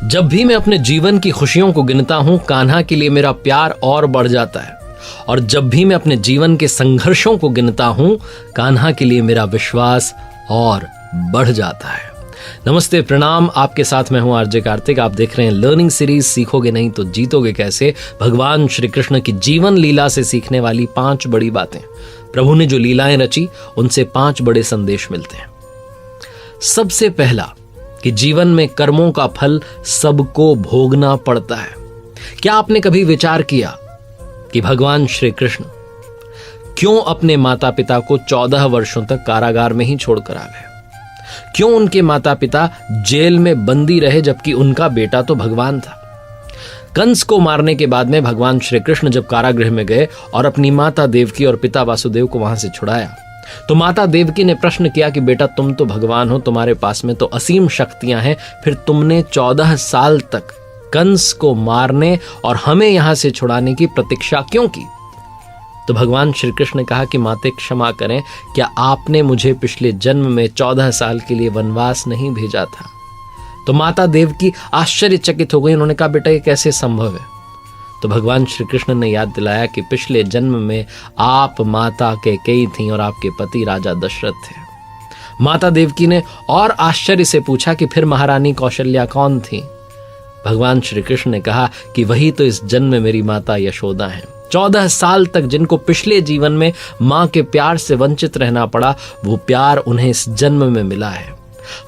जब भी मैं अपने जीवन की खुशियों को गिनता हूं, कान्हा के लिए मेरा प्यार और बढ़ जाता है। और जब भी मैं अपने जीवन के संघर्षों को गिनता हूं, कान्हा के लिए मेरा विश्वास और बढ़ जाता है। नमस्ते, प्रणाम। आपके साथ मैं हूं आरजे कार्तिक। आप देख रहे हैं लर्निंग सीरीज सीखोगे नहीं तो जीतोगे कैसे। भगवान श्री कृष्ण की जीवन लीला से सीखने वाली 5 बड़ी बातें। प्रभु ने जो लीलाएं रची, उनसे 5 बड़े संदेश मिलते हैं। सबसे पहला कि जीवन में कर्मों का फल सबको भोगना पड़ता है। क्या आपने कभी विचार किया कि भगवान श्री कृष्ण क्यों अपने माता पिता को 14 वर्षों तक कारागार में ही छोड़कर आ गए? क्यों उनके माता पिता जेल में बंदी रहे जबकि उनका बेटा तो भगवान था? कंस को मारने के बाद में भगवान श्री कृष्ण जब कारागृह में गए और अपनी माता देवकी और पिता वासुदेव को वहां से छुड़ाया, तो माता देवकी ने प्रश्न किया कि बेटा, तुम तो भगवान हो, तुम्हारे पास में तो असीम शक्तियां हैं, फिर तुमने 14 साल तक कंस को मारने और हमें यहां से छुड़ाने की प्रतीक्षा क्यों की? तो भगवान श्री कृष्ण ने कहा कि माते क्षमा करें, क्या आपने मुझे पिछले जन्म में 14 साल के लिए वनवास नहीं भेजा था? तो माता देवकी आश्चर्यचकित हो गई। उन्होंने कहा, बेटा, ये कैसे संभव है? तो भगवान श्री कृष्ण ने याद दिलाया कि पिछले जन्म में आप माता कैकेयी थीं और आपके पति राजा दशरथ थे। माता देवकी ने और आश्चर्य से पूछा कि फिर महारानी कौशल्या कौन थी? भगवान श्री कृष्ण ने कहा कि वही तो इस जन्म में मेरी माता यशोदा हैं। 14 साल तक जिनको पिछले जीवन में मां के प्यार से वंचित रहना पड़ा, वो प्यार उन्हें इस जन्म में मिला है।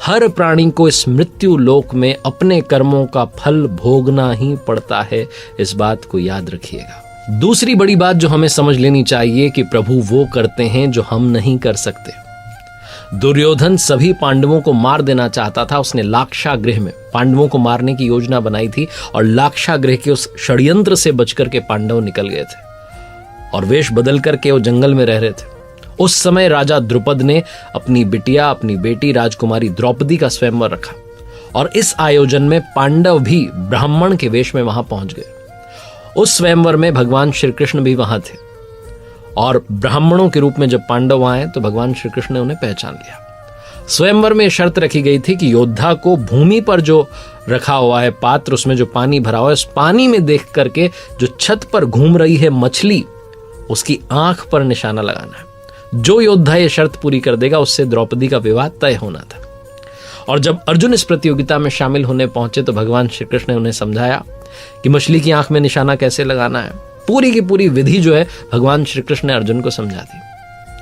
हर प्राणी को इस मृत्यु लोक में अपने कर्मों का फल भोगना ही पड़ता है। इस बात को याद रखिएगा। दूसरी बड़ी बात जो हमें समझ लेनी चाहिए कि प्रभु वो करते हैं जो हम नहीं कर सकते। दुर्योधन सभी पांडवों को मार देना चाहता था। उसने लाक्षागृह में पांडवों को मारने की योजना बनाई थी और लाक्षागृह के उस षड्यंत्र से बचकर के पांडव निकल गए थे और वेश बदल करके वो जंगल में रह रहे थे। उस समय राजा द्रुपद ने अपनी बिटिया, अपनी बेटी राजकुमारी द्रौपदी का स्वयंवर रखा और इस आयोजन में पांडव भी ब्राह्मण के वेश में वहां पहुंच गए। उस स्वयंवर में भगवान श्री कृष्ण भी वहां थे और ब्राह्मणों के रूप में जब पांडव आए तो भगवान श्री कृष्ण ने उन्हें पहचान लिया। स्वयंवर में शर्त रखी गई थी कि योद्धा को भूमि पर जो रखा हुआ है पात्र, उसमें जो पानी भरा हुआ है, उस पानी में देख करके जो छत पर घूम रही है मछली, उसकी आंख पर निशाना लगाना है। जो योद्धा ये शर्त पूरी कर देगा, उससे द्रौपदी का विवाह तय होना था। और जब अर्जुन इस प्रतियोगिता में शामिल होने पहुंचे तो भगवान श्री कृष्ण ने उन्हें समझाया कि मछली की आंख में निशाना कैसे लगाना है। पूरी की पूरी विधि जो है भगवान श्री कृष्ण ने अर्जुन को समझा दी।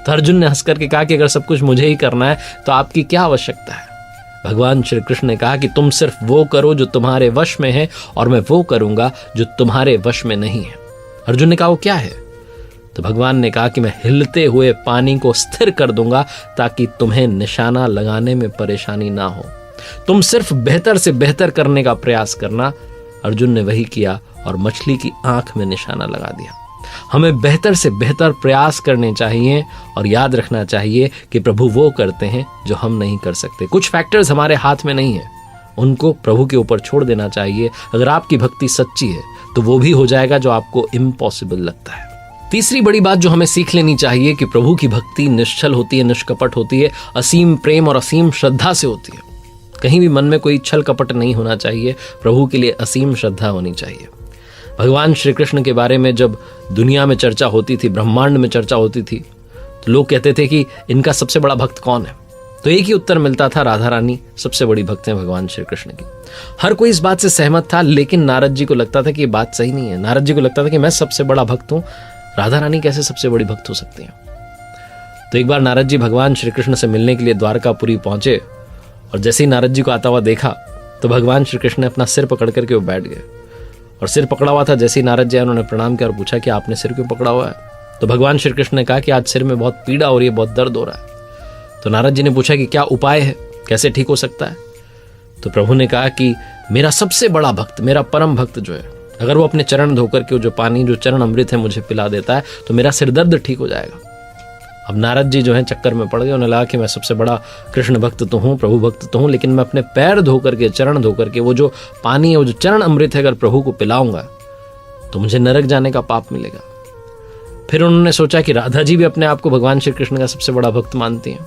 तो अर्जुन ने हंस करके कहा कि अगर सब कुछ मुझे ही करना है तो आपकी क्या आवश्यकता है? भगवान श्री कृष्ण ने कहा कि तुम सिर्फ वो करो जो तुम्हारे वश में है और मैं वो करूंगा जो तुम्हारे वश में नहीं है। अर्जुन ने कहा, वो क्या है? तो भगवान ने कहा कि मैं हिलते हुए पानी को स्थिर कर दूंगा ताकि तुम्हें निशाना लगाने में परेशानी ना हो। तुम सिर्फ बेहतर से बेहतर करने का प्रयास करना। अर्जुन ने वही किया और मछली की आंख में निशाना लगा दिया। हमें बेहतर से बेहतर प्रयास करने चाहिए और याद रखना चाहिए कि प्रभु वो करते हैं जो हम नहीं कर सकते। कुछ फैक्टर्स हमारे हाथ में नहीं है, उनको प्रभु के ऊपर छोड़ देना चाहिए। अगर आपकी भक्ति सच्ची है तो वो भी हो जाएगा जो आपको इम्पॉसिबल लगता है। तीसरी बड़ी बात जो हमें सीख लेनी चाहिए कि प्रभु की भक्ति निश्चल होती है, निष्कपट होती है, असीम प्रेम और असीम श्रद्धा से होती है। कहीं भी मन में कोई छल कपट नहीं होना चाहिए। प्रभु के लिए असीम श्रद्धा होनी चाहिए। भगवान श्री कृष्ण के बारे में जब दुनिया में चर्चा होती थी, ब्रह्मांड में चर्चा होती थी, तो लोग कहते थे कि इनका सबसे बड़ा भक्त कौन है? तो एक ही उत्तर मिलता था, राधा रानी सबसे बड़ी भक्त हैं भगवान श्री कृष्ण की। हर कोई इस बात से सहमत था, लेकिन नारद जी को लगता था कि ये बात सही नहीं है। नारद जी को लगता था कि मैं सबसे बड़ा भक्त हूं, राधा रानी कैसे सबसे बड़ी भक्त हो सकती हैं? तो एक बार नारद जी भगवान श्री कृष्ण से मिलने के लिए द्वारकापुरी पहुंचे और जैसे ही नारद जी को आता हुआ देखा तो भगवान श्री कृष्ण ने अपना सिर पकड़ करके वो बैठ गए और सिर पकड़ा हुआ था। जैसे ही नारद जी आए, उन्होंने प्रणाम किया और पूछा कि आपने सिर क्यों पकड़ा हुआ है? तो भगवान श्री कृष्ण ने कहा कि आज सिर में बहुत पीड़ा हो रही है, बहुत दर्द हो रहा है। तो नारद जी ने पूछा कि क्या उपाय है, कैसे ठीक हो सकता है? तो प्रभु ने कहा कि मेरा सबसे बड़ा भक्त, मेरा परम भक्त जो है, अगर वो अपने चरण धोकर के जो पानी, जो चरण अमृत है मुझे पिला देता है तो मेरा सिर दर्द ठीक हो जाएगा। अब नारद जी जो है चक्कर में पड़ गए। उन्हें लगा कि मैं सबसे बड़ा कृष्ण भक्त तो हूँ, प्रभु भक्त तो हूँ, लेकिन मैं अपने पैर धोकर के, चरण धोकर के, वो जो पानी है, वो जो चरण अमृत है, अगर प्रभु को पिलाऊंगा तो मुझे नरक जाने का पाप मिलेगा। फिर उन्होंने सोचा कि राधा जी भी अपने आप को भगवान श्री कृष्ण का सबसे बड़ा भक्त मानती हैं,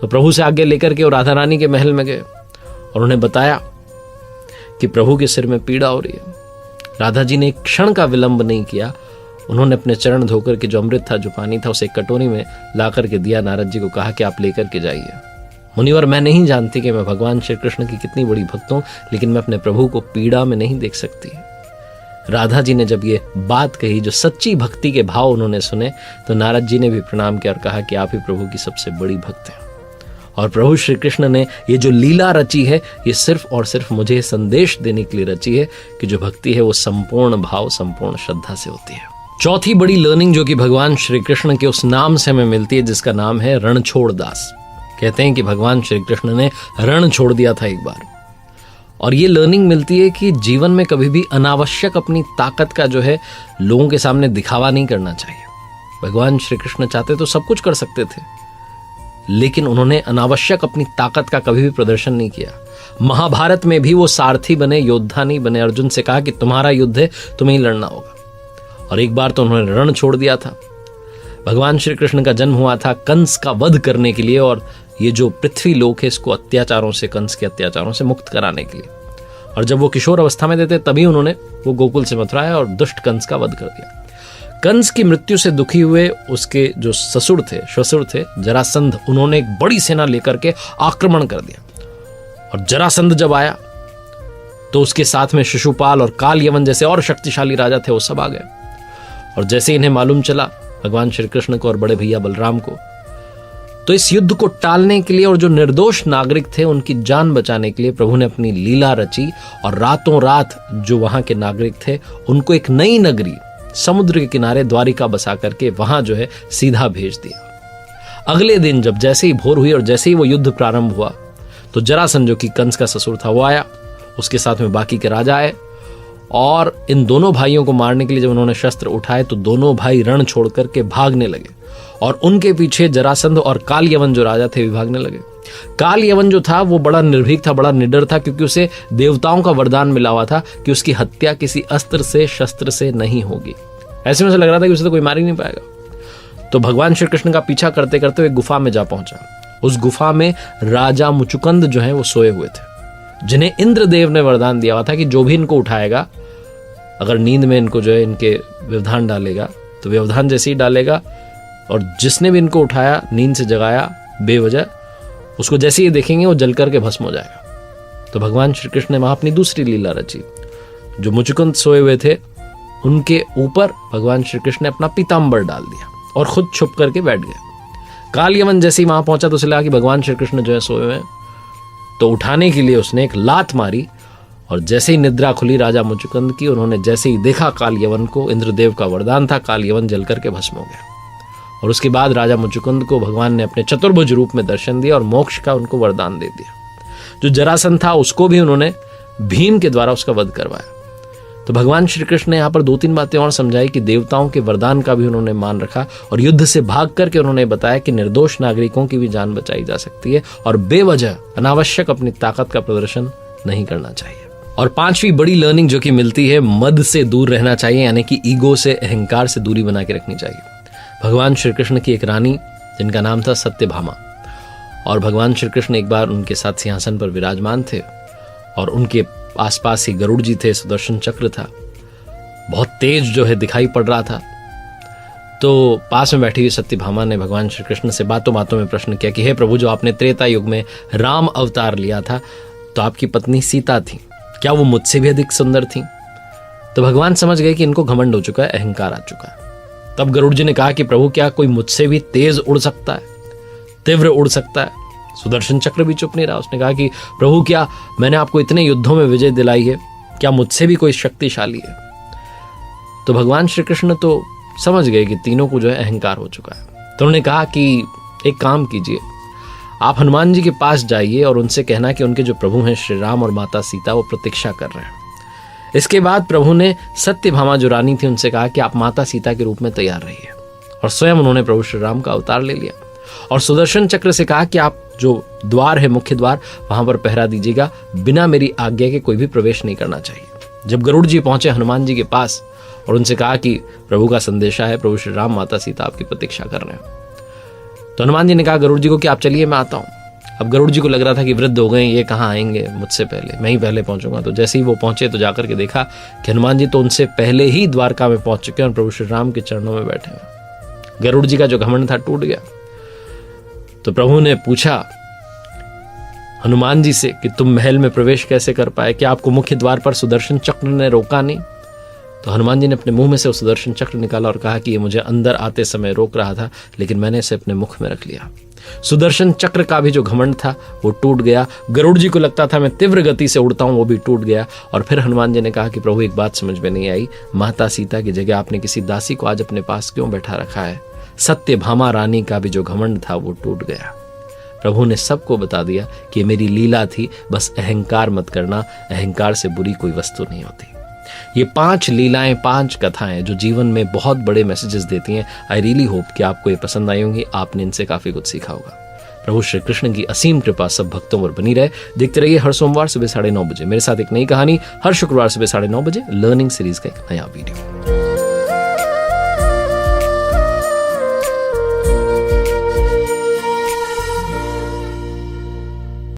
तो प्रभु से आगे लेकर के वो राधा रानी के महल में गए और उन्हें बताया कि प्रभु के सिर में पीड़ा हो रही है। राधा जी ने एक क्षण का विलंब नहीं किया, उन्होंने अपने चरण धोकर के जो अमृत था, जो पानी था, उसे एक कटोरी में ला करके दिया। नारद जी को कहा कि आप लेकर के जाइए। मुनिवर, मैं नहीं जानती कि मैं भगवान श्री कृष्ण की कितनी बड़ी भक्त हूं, लेकिन मैं अपने प्रभु को पीड़ा में नहीं देख सकती। राधा जी ने जब ये बात कही, जो सच्ची भक्ति के भाव उन्होंने सुने, तो नारद जी ने भी प्रणाम किया और कहा कि आप ही प्रभु की सबसे बड़ी भक्त हैं। और प्रभु श्री कृष्ण ने ये जो लीला रची है, ये सिर्फ और सिर्फ मुझे संदेश देने के लिए रची है कि जो भक्ति है वो संपूर्ण भाव, संपूर्ण श्रद्धा से होती है। चौथी बड़ी लर्निंग जो कि भगवान श्री कृष्ण के उस नाम से हमें मिलती है, जिसका नाम है रणछोड़ दास। कहते हैं कि भगवान श्री कृष्ण ने रण छोड़ दिया था एक बार, और ये लर्निंग मिलती है कि जीवन में कभी भी अनावश्यक अपनी ताकत का जो है लोगों के सामने दिखावा नहीं करना चाहिए। भगवान श्री कृष्ण चाहते तो सब कुछ कर सकते थे, लेकिन उन्होंने अनावश्यक अपनी ताकत का कभी भी प्रदर्शन नहीं किया। महाभारत में भी वो सारथी बने, योद्धा नहीं बने। अर्जुन से कहा कि तुम्हारा युद्ध है, तुम्हें ही लड़ना होगा। और एक बार तो उन्होंने रण छोड़ दिया था। भगवान श्री कृष्ण का जन्म हुआ था कंस का वध करने के लिए, और ये जो पृथ्वी लोक है इसको अत्याचारों से, कंस के अत्याचारों से मुक्त कराने के लिए। और जब वो किशोर अवस्था में थे, तभी उन्होंने वो गोकुल से मथुरा आया और दुष्ट कंस का वध कर दिया। कंस की मृत्यु से दुखी हुए उसके जो श्वशुर थे जरासंध, उन्होंने एक बड़ी सेना लेकर के आक्रमण कर दिया। और जरासंध जब आया तो उसके साथ में शिशुपाल और काल यवन जैसे और शक्तिशाली राजा थे, वो सब आ गए। और जैसे इन्हें मालूम चला भगवान श्री कृष्ण को और बड़े भैया बलराम को, तो इस युद्ध को टालने के लिए और जो निर्दोष नागरिक थे उनकी जान बचाने के लिए प्रभु ने अपनी लीला रची, और रातों रात जो वहां के नागरिक थे उनको एक नई नगरी समुद्र के किनारे द्वारिका बसा करके वहां जो है सीधा भेज दिया। अगले दिन जब जैसे ही भोर हुई और जैसे ही वो युद्ध प्रारंभ हुआ, तो जरासंध जो कि कंस का ससुर था वो आया, उसके साथ में बाकी के राजा आए, और इन दोनों भाइयों को मारने के लिए जब उन्होंने शस्त्र उठाए तो दोनों भाई रण छोड़ करके भागने लगे, और उनके पीछे जरासंध और काल यवन जो राजा थे भी भागने लगे। काल यवन जो था वो बड़ा निर्भीक था, बड़ा निडर था, क्योंकि उसे देवताओं का वरदान मिला हुआ था कि उसकी हत्या किसी अस्त्र से, शस्त्र से नहीं होगी। ऐसे में से लग रहा था कि उसे तो कोई मार ही नहीं पाएगा। तो भगवान श्री कृष्ण का पीछा करते करते एक गुफा में जा पहुंचा। उस गुफा में राजा मुचुकुंद जो है वो सोए हुए थे, जिन्हें इंद्रदेव ने वरदान दिया हुआ था कि जो भी इनको उठाएगा, अगर नींद में इनको जो है इनके व्यवधान डालेगा तो व्यवधान जैसे ही डालेगा, और जिसने भी इनको उठाया, नींद से जगाया बेवजह, उसको जैसे ही देखेंगे वो जल करके भस्म हो जाएगा। तो भगवान श्री कृष्ण ने वहां अपनी दूसरी लीला रची। जो मुचुकुंद सोए हुए थे उनके ऊपर भगवान श्री कृष्ण ने अपना पीताम्बर डाल दिया और खुद छुप करके बैठ गए। काल यवन जैसे ही वहां पहुंचा तो उसे लगा कि भगवान श्री कृष्ण जो है सोए हुए हैं, तो उठाने के लिए उसने एक लात मारी, और जैसे ही निद्रा खुली राजा मुचुकुंद की, उन्होंने जैसे ही देखा काल यवन को, इंद्रदेव का वरदान था, काल यवन जल करके भस्म हो गया। और उसके बाद राजा मुचुकुंद को भगवान ने अपने चतुर्भुज रूप में दर्शन दिया और मोक्ष का उनको वरदान दे दिया। जो जरासंध था उसको भी उन्होंने भीम के द्वारा उसका वध करवाया। तो भगवान श्री कृष्ण ने यहाँ पर 2-3 बातें और समझाई कि देवताओं के वरदान का भी उन्होंने मान रखा, और युद्ध से भाग करके उन्होंने बताया कि निर्दोष नागरिकों की भी जान बचाई जा सकती है, और बेवजह अनावश्यक अपनी ताकत का प्रदर्शन नहीं करना चाहिए। और 5वीं बड़ी लर्निंग जो कि मिलती है, मद से दूर रहना चाहिए, यानी कि ईगो से, अहंकार से दूरी बना के रखनी चाहिए। भगवान श्री कृष्ण की एक रानी जिनका नाम था सत्यभामा, और भगवान श्री कृष्ण एक बार उनके साथ सिंहासन पर विराजमान थे, और उनके आसपास ही गरुड़ जी थे, सुदर्शन चक्र था, बहुत तेज जो है दिखाई पड़ रहा था। तो पास में बैठी हुई सत्यभामा ने भगवान श्री कृष्ण से बातों बातों में प्रश्न किया कि हे प्रभु, जो आपने त्रेता युग में राम अवतार लिया था, तो आपकी पत्नी सीता थी, क्या वो मुझसे भी अधिक सुंदर थी? तो भगवान समझ गए कि इनको घमंड हो चुका है, अहंकार आ चुका है। तब गरुड़ जी ने कहा कि प्रभु, क्या कोई मुझसे भी तेज उड़ सकता है, तीव्र उड़ सकता है? सुदर्शन चक्र भी चुप नहीं रहा। उसने कहा कि प्रभु, क्या मैंने आपको इतने युद्धों में विजय दिलाई है, क्या मुझसे भी कोई शक्तिशाली है? तो भगवान श्री कृष्ण तो समझ गए कि तीनों को जो है अहंकार हो चुका है। तो उन्होंने कहा कि एक काम कीजिए, आप हनुमान जी के पास जाइए और उनसे कहना कि उनके जो प्रभु हैं श्री राम और माता सीता, वो प्रतीक्षा कर रहे हैं। इसके बाद प्रभु ने सत्यभामा जो रानी थी उनसे कहा कि आप माता सीता के रूप में तैयार रहिए, और स्वयं उन्होंने प्रभु श्री राम का अवतार ले लिया। और सुदर्शन चक्र से कहा कि आप जो द्वार है, मुख्य द्वार, वहां पर पहरा दीजिएगा, बिना मेरी आज्ञा के कोई भी प्रवेश नहीं करना चाहिए। जब गरुड़ जी पहुंचे हनुमान जी के पास और उनसे कहा कि प्रभु का संदेशा है, प्रभु श्री राम माता सीता आपकी प्रतीक्षा कर रहे हैं, तो हनुमान जी ने कहा गरुड़ जी को कि आप चलिए, मैं आता हूं। अब गरुड़ जी को लग रहा था कि वृद्ध हो गए, ये कहाँ आएंगे मुझसे पहले, मैं ही पहले पहुंचूंगा। तो जैसे ही वो पहुंचे तो जाकर के देखा कि हनुमान जी तो उनसे पहले ही द्वारका में पहुंच चुके हैं और प्रभु श्री राम के चरणों में बैठे हैं। गरुड़ जी का जो घमंड था टूट गया। तो प्रभु ने पूछा हनुमान जी से कि तुम महल में प्रवेश कैसे कर पाए, क्या आपको मुख्य द्वार पर सुदर्शन चक्र ने रोका नहीं? तो हनुमान जी ने अपने मुंह में से उस सुदर्शन चक्र निकाला और कहा कि ये मुझे अंदर आते समय रोक रहा था, लेकिन मैंने इसे अपने मुख में रख लिया। सुदर्शन चक्र का भी जो घमंड था वो टूट गया। गरुड़ जी को लगता था मैं तीव्र गति से उड़ता हूं, वो भी टूट गया। और फिर हनुमान जी ने कहा कि प्रभु एक बात समझ में नहीं आई, माता सीता की जगह आपने किसी दासी को आज अपने पास क्यों बैठा रखा है? सत्यभामा रानी का भी जो घमंड था वो टूट गया। प्रभु ने सबको बता दिया कि मेरी लीला थी, बस अहंकार मत करना, अहंकार से बुरी कोई वस्तु नहीं होती। ये 5 लीलाएं, 5 कथाएं जो जीवन में बहुत बड़े मैसेजेस देती हैं। आई रियली होप कि आपको ये पसंद आई होंगी, आपने इनसे काफी कुछ सीखा होगा। प्रभु श्री कृष्ण की असीम कृपा सब भक्तों पर बनी रहे। देखते रहिए हर सोमवार सुबह 9:30 बजे मेरे साथ एक नई कहानी, हर शुक्रवार सुबह 9:30 बजे लर्निंग सीरीज का एक नया वीडियो।